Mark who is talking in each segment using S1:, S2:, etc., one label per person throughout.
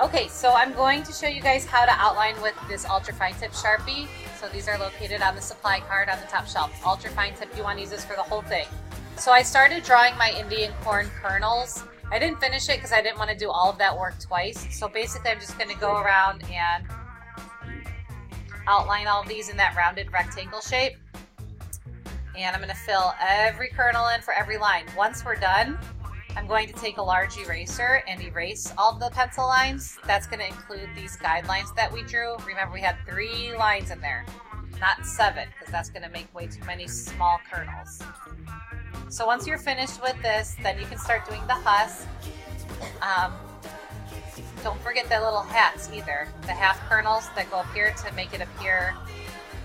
S1: Okay, so I'm going to show you guys how to outline with this ultra fine tip Sharpie. So these are located on the supply card on the top shelf. Ultra fine tip, you want to use this for the whole thing. So I started drawing my Indian corn kernels. I didn't finish it because I didn't want to do all of that work twice. So basically I'm just going to go around and outline all of these in that rounded rectangle shape. And I'm going to fill every kernel in for every line. Once we're done, I'm going to take a large eraser and erase all of the pencil lines. That's going to include these guidelines that we drew. Remember, we had 3 lines in there, not 7, because that's going to make way too many small kernels. So once you're finished with this, then you can start doing the husk. Don't forget the little hats either. The half kernels that go up here to make it appear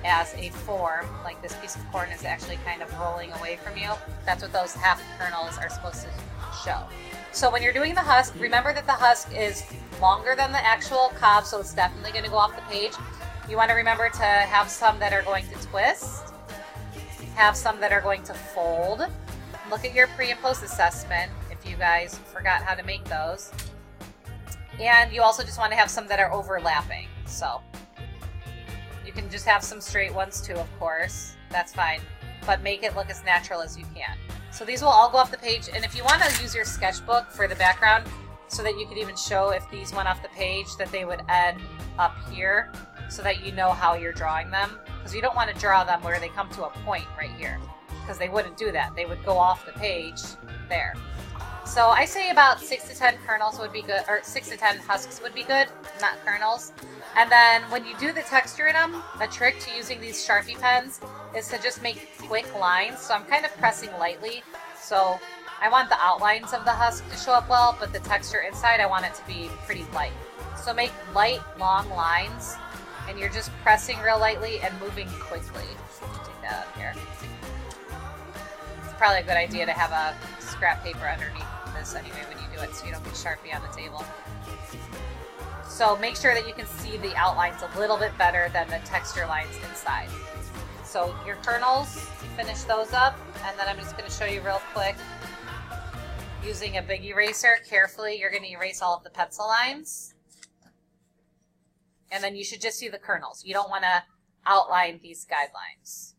S1: as a form, like this piece of corn is actually kind of rolling away from you. That's what those half kernels are supposed to show. So when you're doing the husk, remember that the husk is longer than the actual cob, so it's definitely going to go off the page. You want to remember to have some that are going to twist, have some that are going to fold. Look at your pre and post assessment if you guys forgot how to make those. And you also just want to have some that are overlapping. So you can just have some straight ones too, of course. That's fine. But make it look as natural as you can. So these will all go off the page. And if you want to use your sketchbook for the background so that you could even show if these went off the page, that they would end up here so that you know how you're drawing them. Because you don't want to draw them where they come to a point right here. Because they wouldn't do that. They would go off the page there. So I say about 6 to 10 kernels would be good, or 6 to 10 husks would be good, not kernels. And then when you do the texture in them, a trick to using these Sharpie pens is to just make quick lines. So I'm kind of pressing lightly. So I want the outlines of the husk to show up well, but the texture inside I want it to be pretty light. So make light, long lines, and you're just pressing real lightly and moving quickly. Take that out of here. It's probably a good idea to have a scrap paper underneath this anyway when you do it so you don't get Sharpie on the table. So make sure that you can see the outlines a little bit better than the texture lines inside. So your kernels, finish those up, and then I'm just going to show you real quick using a big eraser. Carefully, you're going to erase all of the pencil lines. And then you should just see the kernels. You don't want to outline these guidelines.